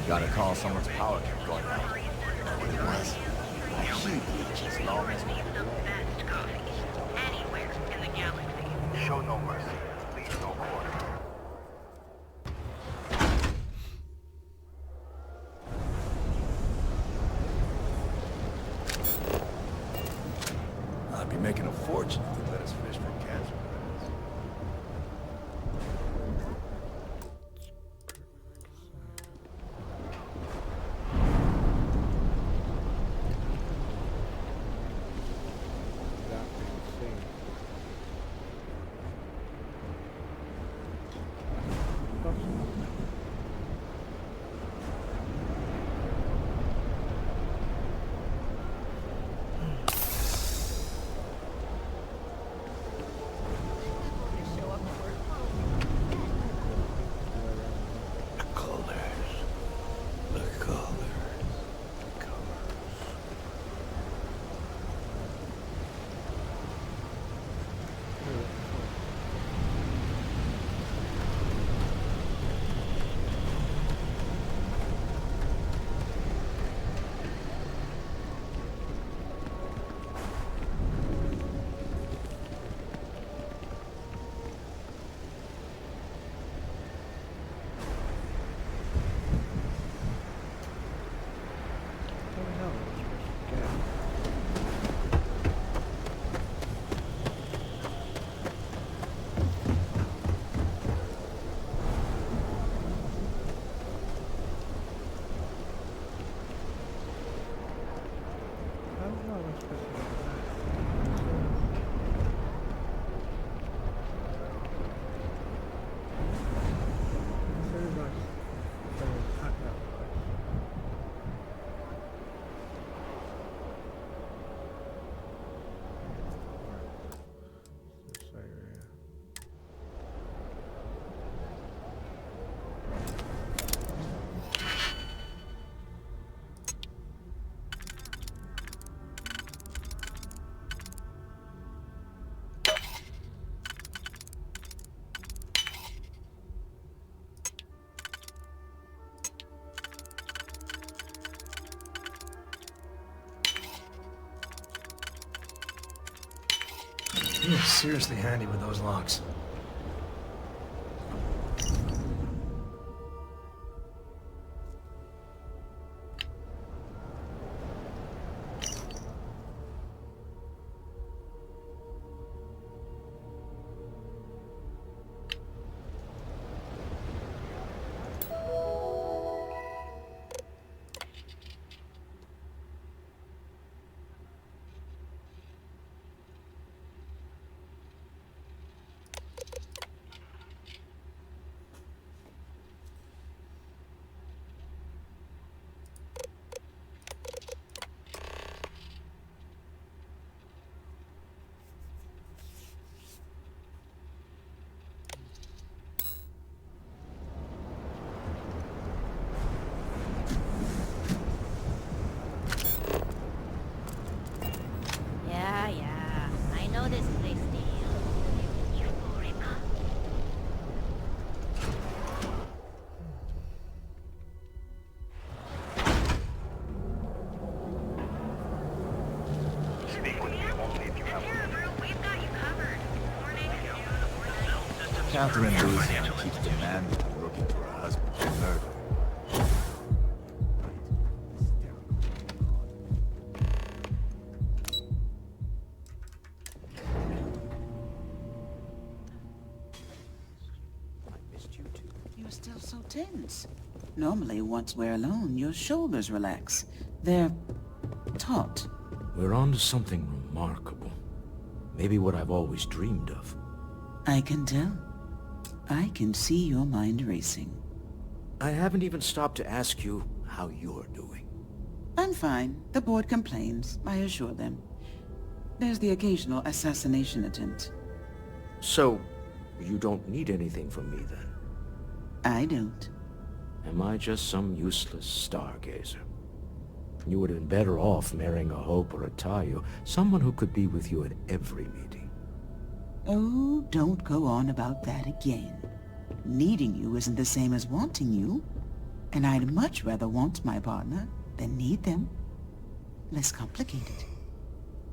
Gotta call someone's power kept going out. What it was? A heat leech as long as me. The best coffee. Anywhere in the galaxy. Show no mercy. Leave no quarter. I'd be making a fortune if they let us fish for cancer. You're seriously handy with those locks. Yeah. I know this place deal. Speak with me only if you have a We've got you covered. Morning. Catherine Louisiana keeps demanding and looking for her husband for murder. You're still so tense. Normally, once we're alone, your shoulders relax. They're taut. We're on to something remarkable. Maybe what I've always dreamed of. I can tell. I can see your mind racing. I haven't even stopped to ask you how you're doing. I'm fine. The board complains, I assure them. There's the occasional assassination attempt. So, you don't need anything from me then? I don't. Am I just some useless stargazer? You would have been better off marrying a Hope or a Tayo, someone who could be with you at every meeting. Oh, don't go on about that again. Needing you isn't the same as wanting you. And I'd much rather want my partner than need them. Less complicated.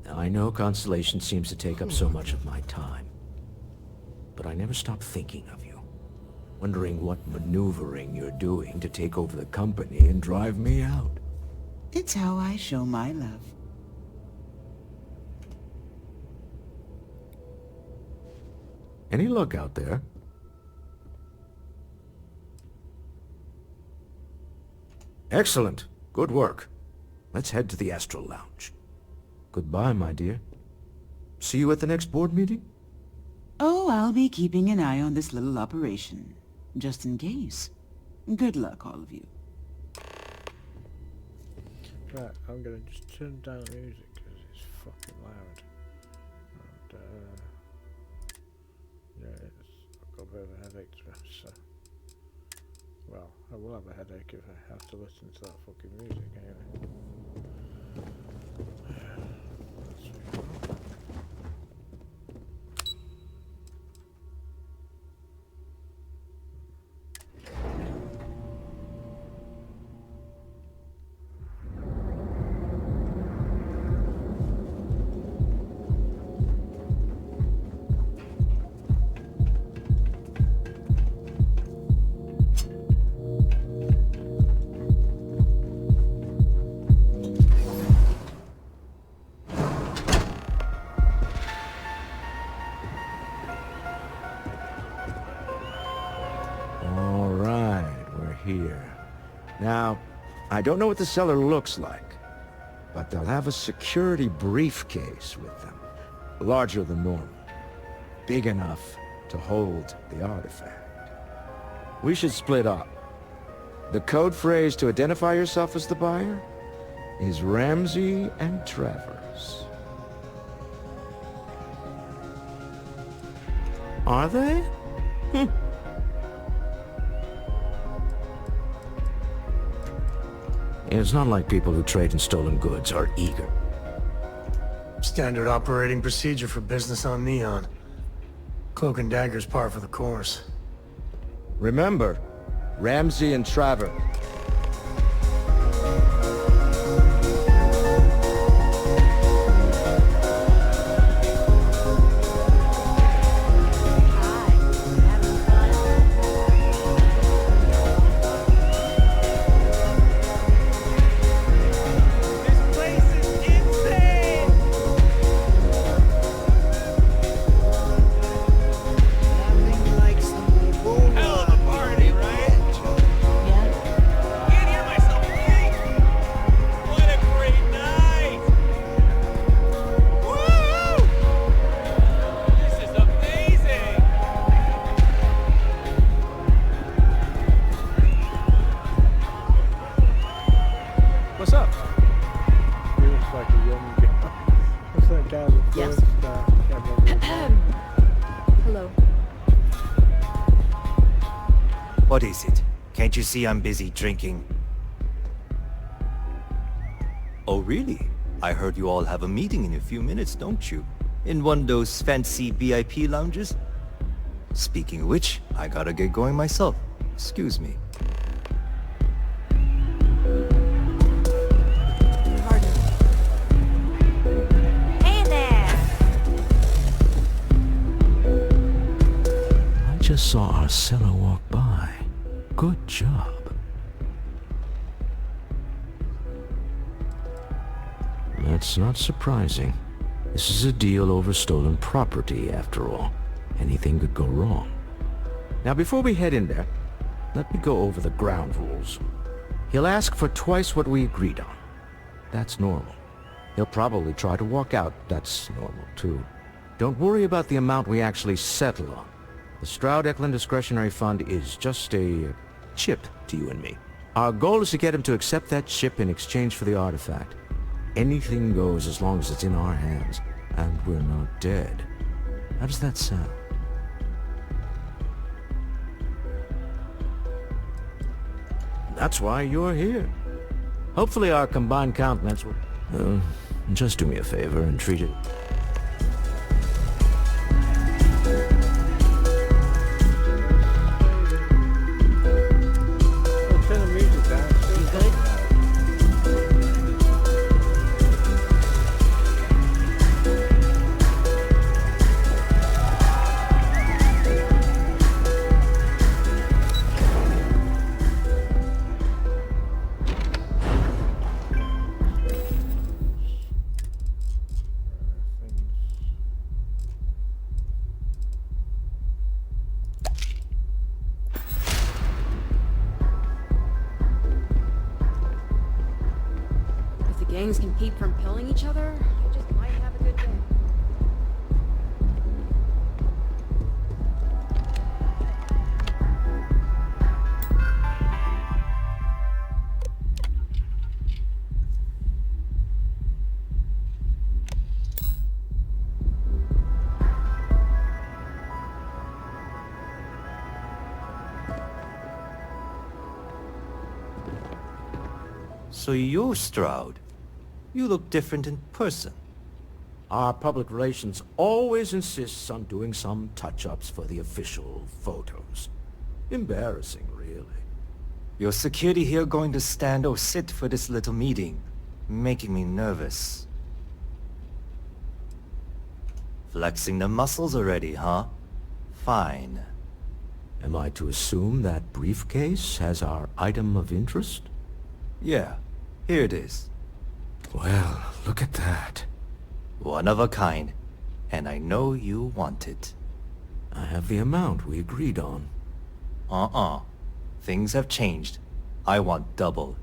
I know Constellation seems to take up so much of my time. But I never stop thinking of you. Wondering what maneuvering you're doing to take over the company and drive me out. It's how I show my love. Any luck out there? Excellent. Good work. Let's head to the Astral Lounge. Goodbye, my dear. See you at the next board meeting? Oh, I'll be keeping an eye on this little operation. Just in case. Good luck, all of you. Right, I'm gonna just turn down the music because it's fucking loud. And, yeah, I've got a bit of a headache to be honest, so. Well, I will have a headache if I have to listen to that fucking music anyway. Here. Now, I don't know what the cellar looks like, but they'll have a security briefcase with them, larger than normal, big enough to hold the artifact. We should split up. The code phrase to identify yourself as the buyer is Ramsey and Travers. Are they? It's not like people who trade in stolen goods are eager. Standard operating procedure for business on Neon. Cloak and dagger's par for the course. Remember, Ramsey and Travers. What is it? Can't you see I'm busy drinking? Oh, really? I heard you all have a meeting in a few minutes, don't you? In one of those fancy VIP lounges? Speaking of which, I gotta get going myself. Excuse me. Hey there! I just saw Arcella walk by. Good job. That's not surprising. This is a deal over stolen property, after all. Anything could go wrong. Now, before we head in there, let me go over the ground rules. He'll ask for twice what we agreed on. That's normal. He'll probably try to walk out. That's normal, too. Don't worry about the amount we actually settle on. The Stroud-Eklund Discretionary Fund is just a chip to you and me. Our goal is to get him to accept that chip in exchange for the artifact. Anything goes as long as it's in our hands, and we're not dead. How does that sound? That's why you're here. Hopefully our combined countenance will... just do me a favor and treat it... Turn the music gangs can keep from killing each other, I just might have a good day. So you're Stroud. You look different in person. Our public relations always insists on doing some touch-ups for the official photos. Embarrassing, really. Your security here going to stand or sit for this little meeting, making me nervous. Flexing the muscles already, huh? Fine. Am I to assume that briefcase has our item of interest? Yeah, here it is. Well, look at that. One of a kind, and I know you want it. I have the amount we agreed on. Things have changed. I want double.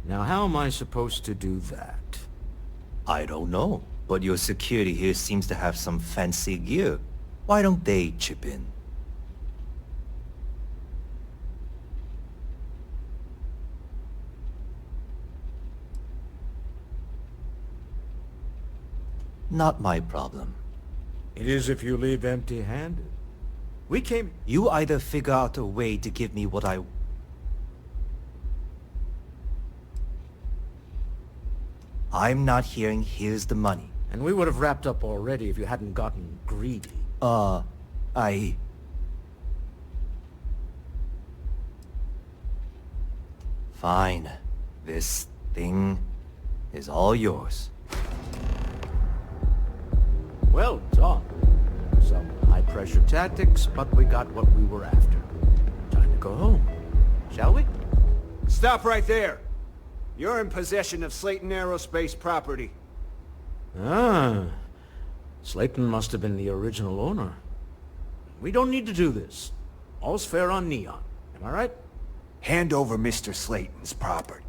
Now how am I supposed to do that? I don't know, but your security here seems to have some fancy gear. Why don't they chip in? Not my problem. It is if you leave empty-handed. We came... You either figure out a way to give me what I... I'm not hearing, here's the money. And we would have wrapped up already if you hadn't gotten greedy. Fine. This thing is all yours. Well done. Some high-pressure tactics, but we got what we were after. Time to go home, shall we? Stop right there! You're in possession of Slayton Aerospace property. Ah. Slayton must have been the original owner. We don't need to do this. All's fair on Neon. Am I right? Hand over Mr. Slayton's property.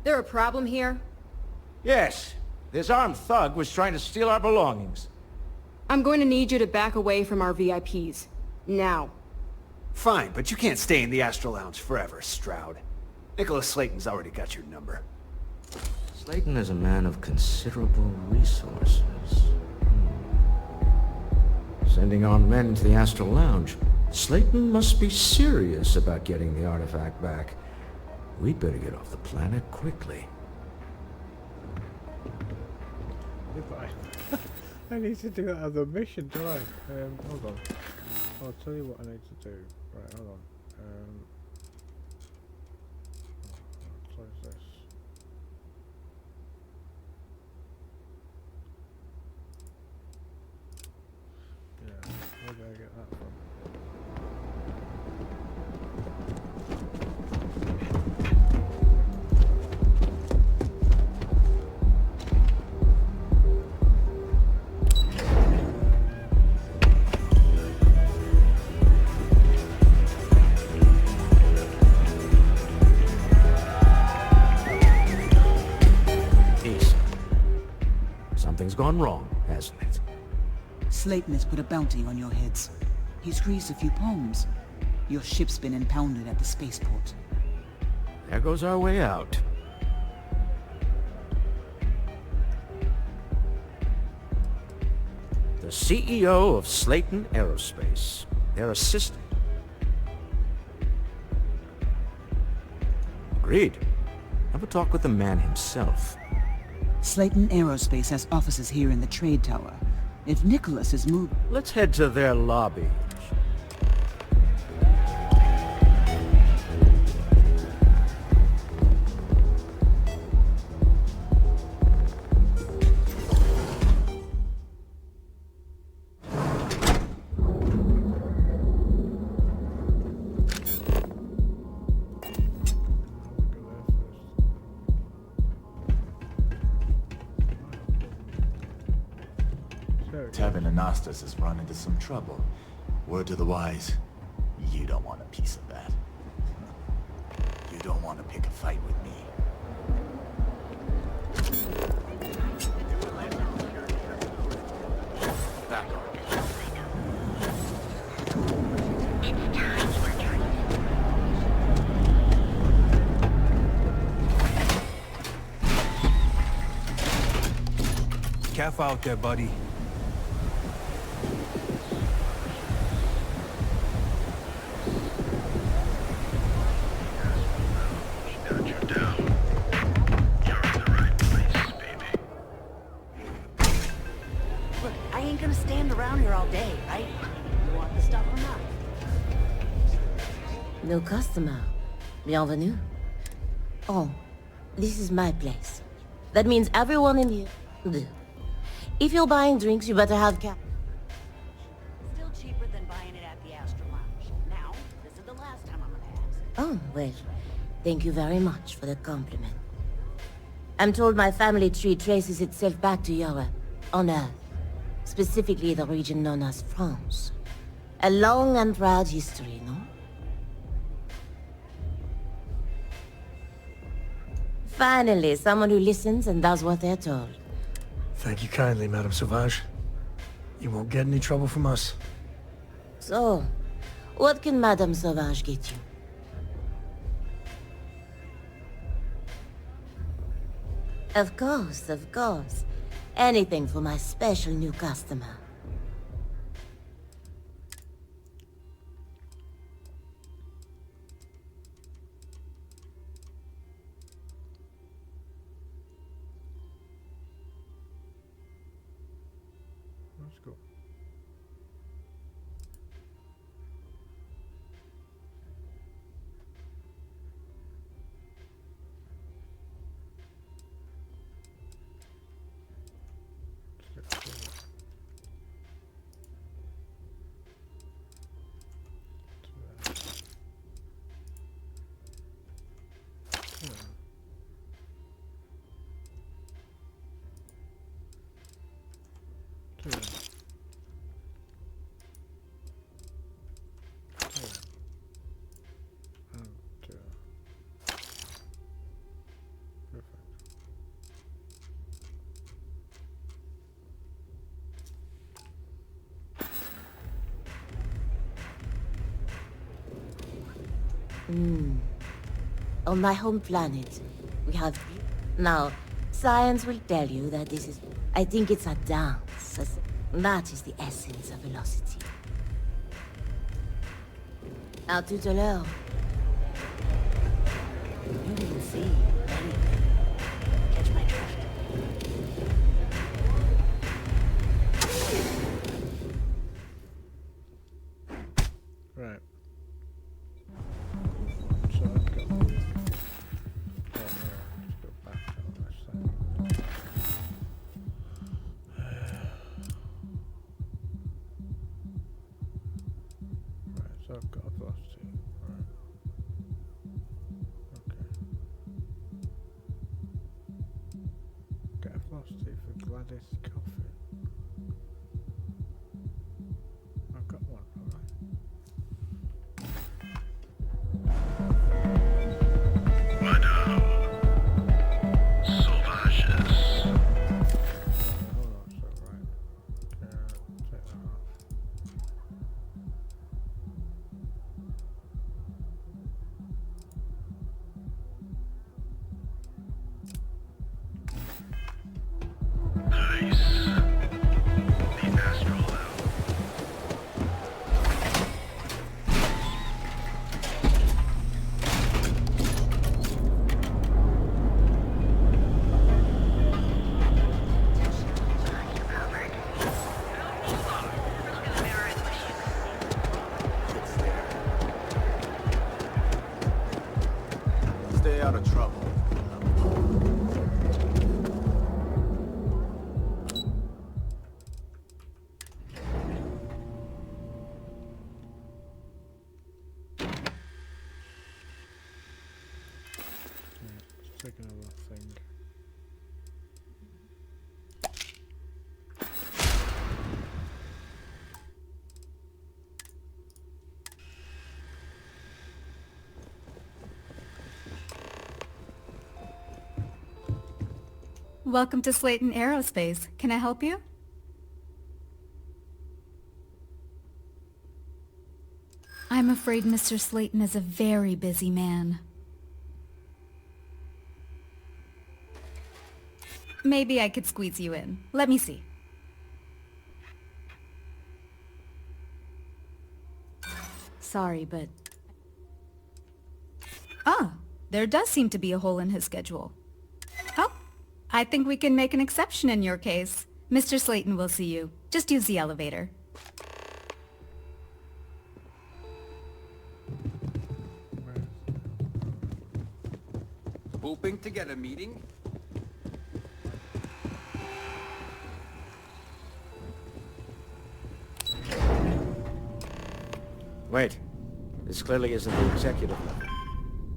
There a problem here? Yes. This armed thug was trying to steal our belongings. I'm going to need you to back away from our VIPs. Now. Fine, but you can't stay in the Astro Lounge forever, Stroud. Nicholas Slayton's already got your number. Slayton is a man of considerable resources. Sending armed men into the Astral Lounge. Slayton must be serious about getting the artifact back. We'd better get off the planet quickly. I need to do another mission, do I? Hold on. I'll tell you what I need to do. Right, hold on. I'll close this. Yeah, where did I get that from? Something's gone wrong, hasn't it? Slayton has put a bounty on your heads. He's greased a few palms. Your ship's been impounded at the spaceport. There goes our way out. The CEO of Slayton Aerospace. Their assistant. Agreed. Have a talk with the man himself. Slayton Aerospace has offices here in the trade tower. If Nicholas is moved... Let's head to their lobby. Tavern Anastas has run into some trouble. Word to the wise. You don't want a piece of that. You don't want to pick a fight with me. Back on. Careful out there, buddy. Look, I ain't gonna stand around here all day, right? You want the stuff or not? No customer. Bienvenue. Oh, this is my place. That means everyone in here. If you're buying drinks, you better have cap. Still cheaper than buying it at the Astro Lounge. Now, this is the last time I'm gonna ask. Oh, well, thank you very much for the compliment. I'm told my family tree traces itself back to Europe, on Earth. Specifically the region known as France. A long and proud history, no? Finally, someone who listens and does what they're told. Thank you kindly, Madame Sauvage. You won't get any trouble from us. So, what can Madame Sauvage get you? Of course, of course. Anything for my special new customer. Let's go. On my home planet, we have... Now, science will tell you that this is... I think it's a dance. That is the essence of velocity. À tout à l'heure. You didn't see anything. Catch my drift. Right. So I've got... Oh no, let's go back on this thing. Right, so I've got a velocity. Right. Okay. Get a velocity for Gladys Coffin. I've got one, alright. Nice. Welcome to Slayton Aerospace. Can I help you? I'm afraid Mr. Slayton is a very busy man. Maybe I could squeeze you in. Let me see. Sorry, but... Ah, there does seem to be a hole in his schedule. Oh, I think we can make an exception in your case. Mr. Slayton will see you. Just use the elevator. Hoping to get a meeting? Wait. This clearly isn't the executive level.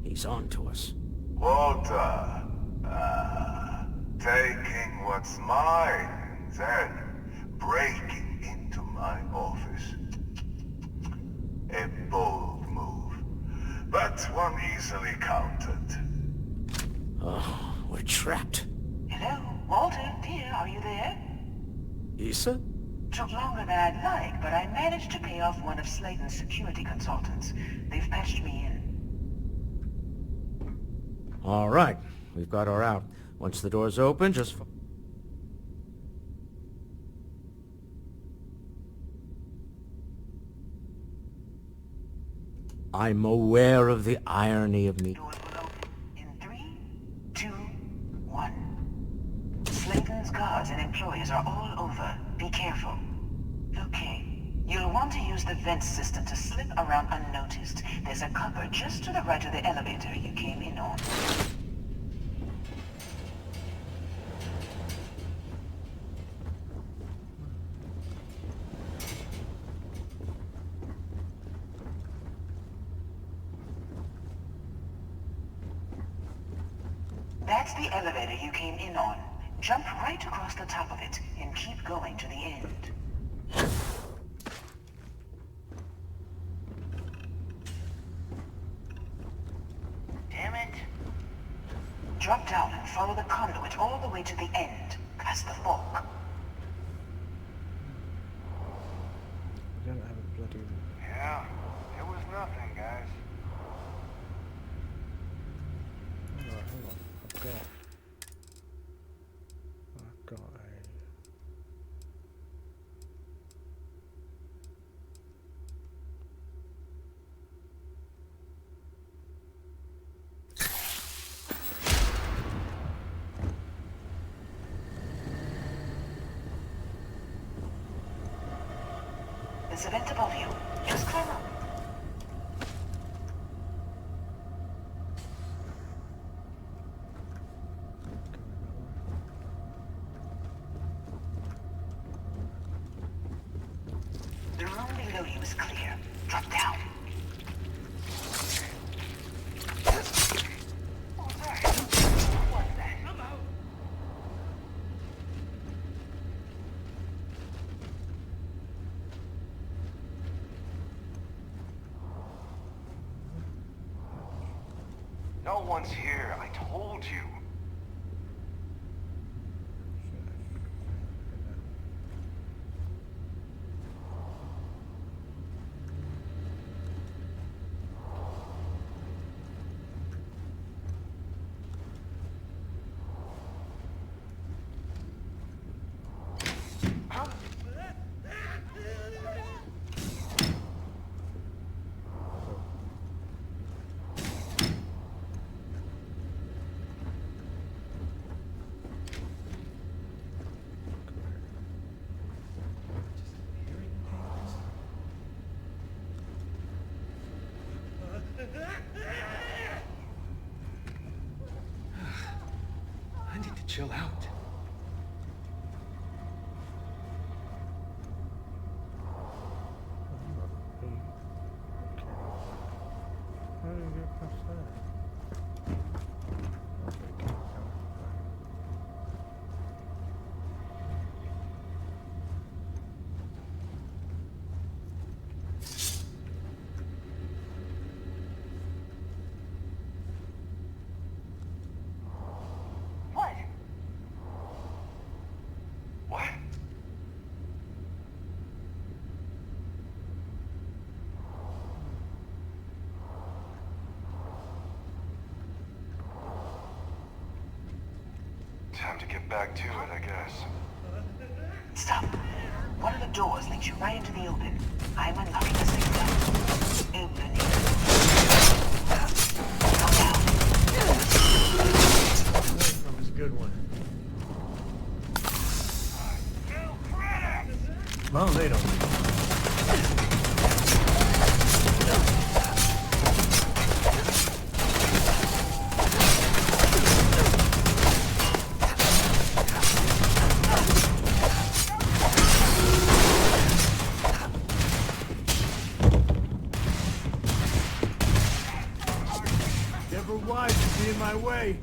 He's on to us. Walter, taking what's mine and then breaking into my office. A bold move, but one easily countered. Oh, we're trapped. Hello, Walter, dear, are you there? Issa? Took longer than I'd like, but I managed to pay off one of Slayton's security consultants. They've patched me in. All right. We've got her out. Once the door's open, just... I'm aware of the irony of me. Doors will open in 3, 2, 1. Slayton's guards and employees are all over. Be careful. Okay. You'll want to use the vent system to slip around unnoticed. There's a cupboard just to the right of the elevator you came in on. That's the elevator you came in on. Jump right across the top of it and keep going to the end. Damn it. Drop down and follow the conduit all the way to the end, past the fork. I don't have a bloody... Yeah, it was nothing, guys. Alright, hold on. I've got a... There's a vent above you. Just climb up. The room below you is clear. Drop down. No one's here, I told you. I need to chill out. How do you get past there? Okay, keep going. What? Time to get back to it, I guess. Stop. One of the doors leads you right into the open. I'm unlocking the signal. Open it. Go down. That was a good one. Well, they don't. Never wise to be in my way.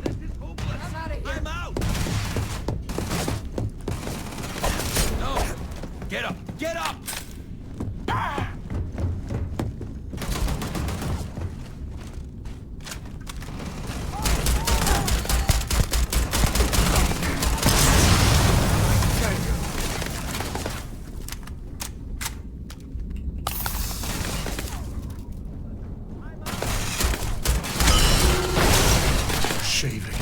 This is hopeless. I'm out of here. I'm out. No. Get up. Get up. Shaving.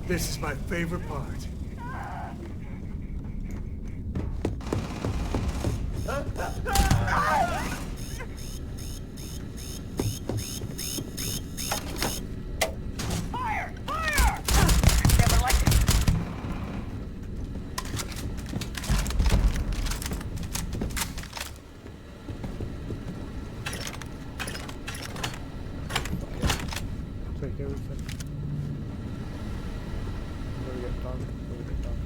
This is my favorite part. Fire! Fire! Never liked it. Take everything. We'll get done. We'll get done.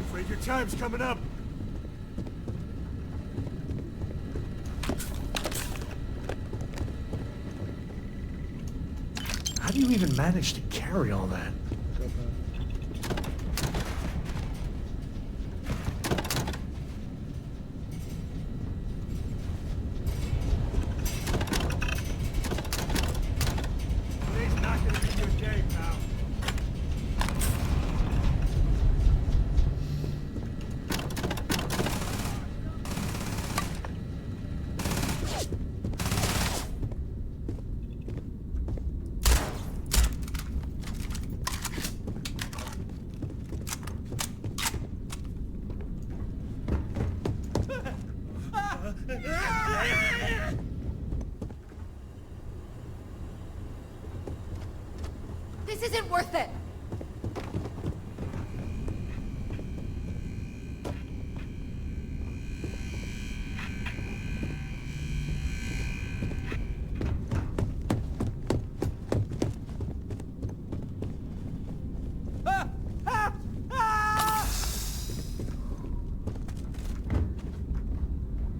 Afraid your time's coming up. How do you even manage to carry all that? Today's not gonna be your day, pal. This isn't worth it!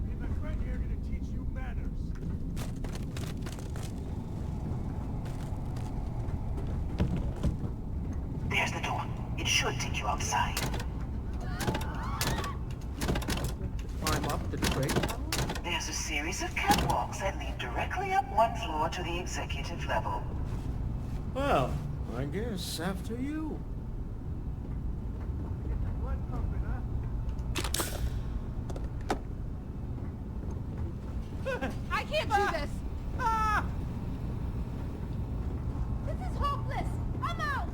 Me and my friend here are gonna teach you manners. There's the door. It should take you outside. Climb up the tray. There's a series of catwalks that lead directly up one floor to the executive level. Well, I guess after you. I can't do this! This is hopeless! I'm out!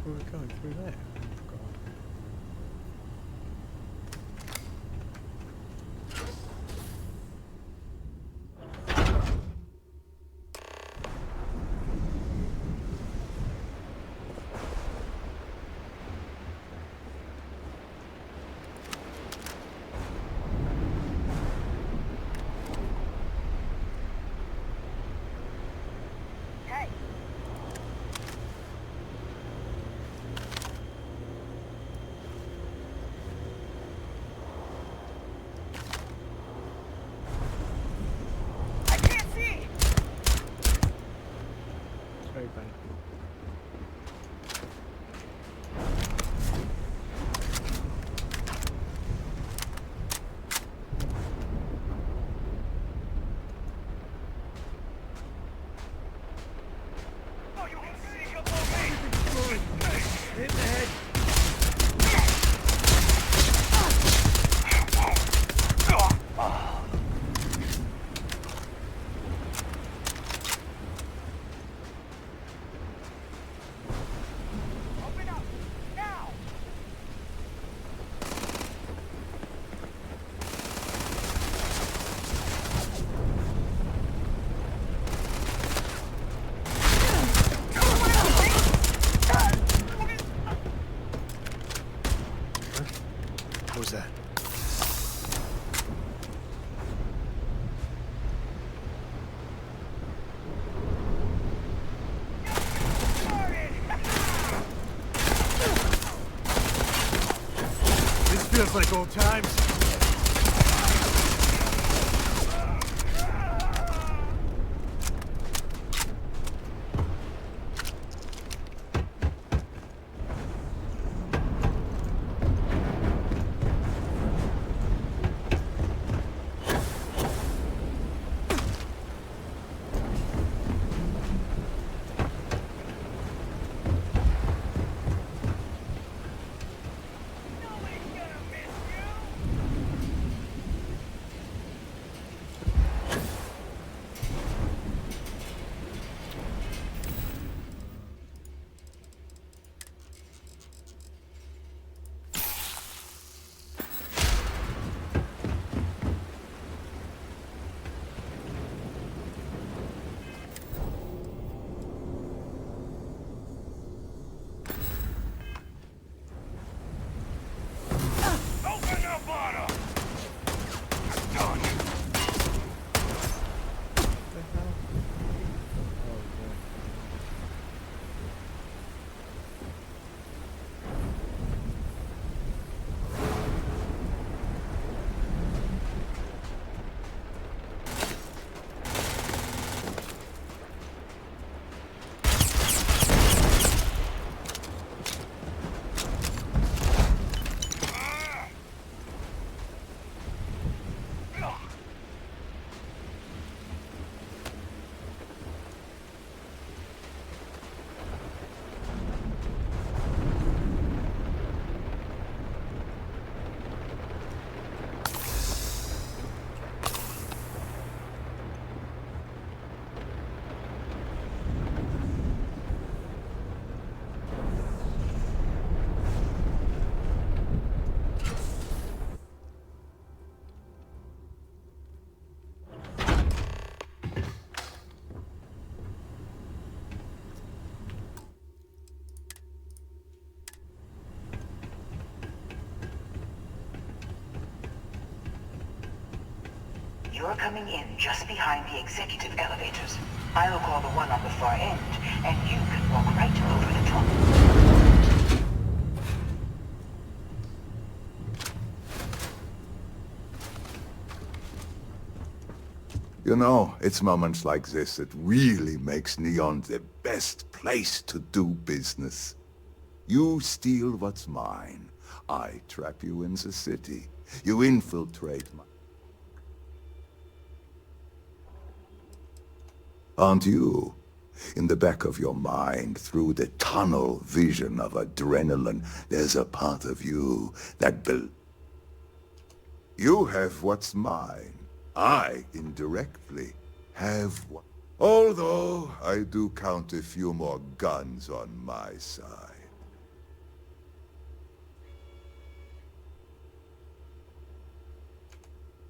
Where are we going? Through there? God. What was that? This feels like old times. You're coming in just behind the executive elevators. I'll call the one on the far end, and you can walk right over the top. You know, it's moments like this that really makes Neon the best place to do business. You steal what's mine. I trap you in the city. You infiltrate my... Aren't you? In the back of your mind, through the tunnel vision of adrenaline, there's a part of you that You have what's mine. I, indirectly, have what... Although, I do count a few more guns on my side.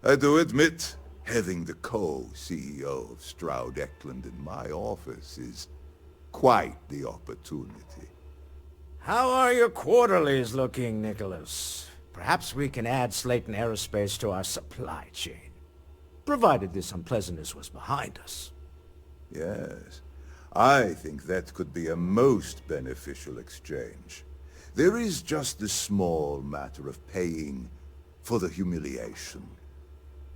I do admit, having the co-CEO of Stroud Eklund in my office is quite the opportunity. How are your quarterlies looking, Nicholas? Perhaps we can add Slayton Aerospace to our supply chain, provided this unpleasantness was behind us. Yes, I think that could be a most beneficial exchange. There is just the small matter of paying for the humiliation.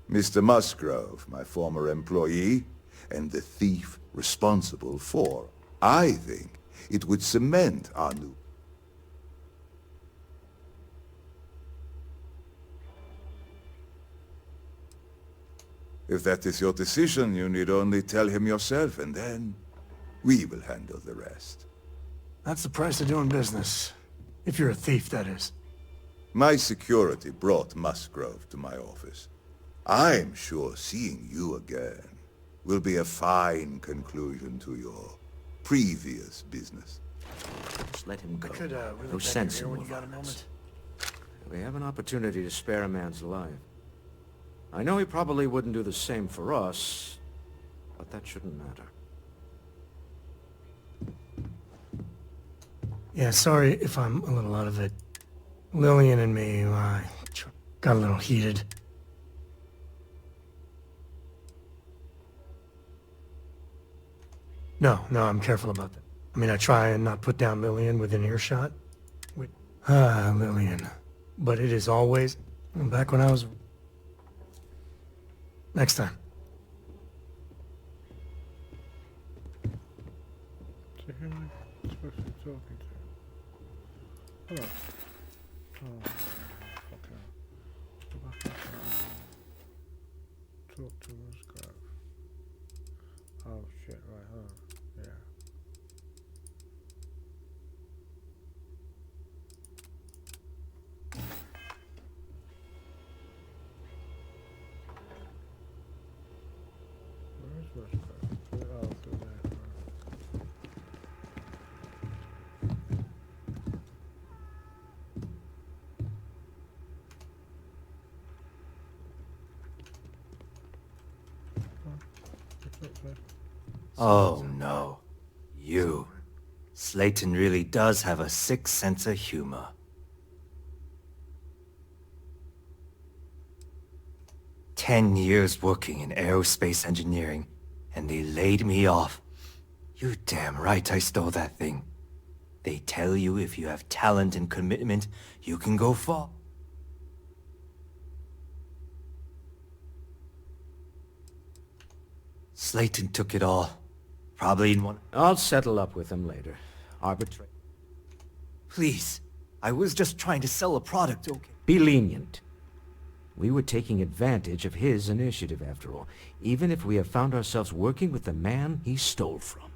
Mr. Musgrove, my former employee, and the thief responsible for. I think it would cement our new... If that is your decision, you need only tell him yourself, and then we will handle the rest. That's the price of doing business. If you're a thief, that is. My security brought Musgrove to my office. I'm sure seeing you again will be a fine conclusion to your previous business. Just let him go. I could, really No beg sense your in ear when you got a violence. moment. We have an opportunity to spare a man's life. I know he probably wouldn't do the same for us, but that shouldn't matter. Yeah, sorry if I'm a little out of it. Lillian and me, try Got a little heated. No, I'm careful about that. I mean, I try and not put down Lillian within earshot. Lillian. But it is always... Back when I was... Next time. So who am I supposed to be talking to? Hello. Oh, fuck hell. Go back and talk to Musgrave. Oh shit, right, hold on. Yeah. Where is Musgrave? Oh, through there. Right. What's up there? Oh no. You. Slayton really does have a sick sense of humor. "10 years working in aerospace engineering, and they laid me off. You damn right I stole that thing. They tell you if you have talent and commitment, you can go far. Slayton took it all. Probably in one... I'll settle up with him later. Arbitrate. Please. I was just trying to sell a product, okay? Be lenient. We were taking advantage of his initiative, after all, even if we have found ourselves working with the man he stole from.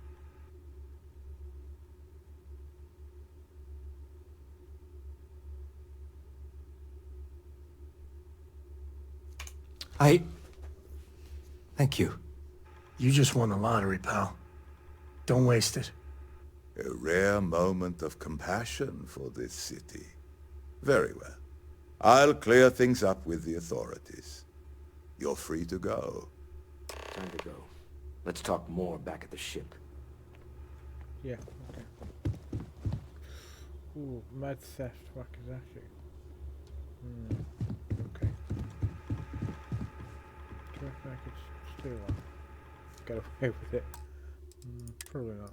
Thank you. You just won the lottery, pal. Don't waste it. A rare moment of compassion for this city. Very well. I'll clear things up with the authorities. You're free to go. Time to go. Let's talk more back at the ship. Yeah, okay. Ooh, mad theft, what is that shit? Okay. Do you reckon I could steal one? Get away with it? Probably not.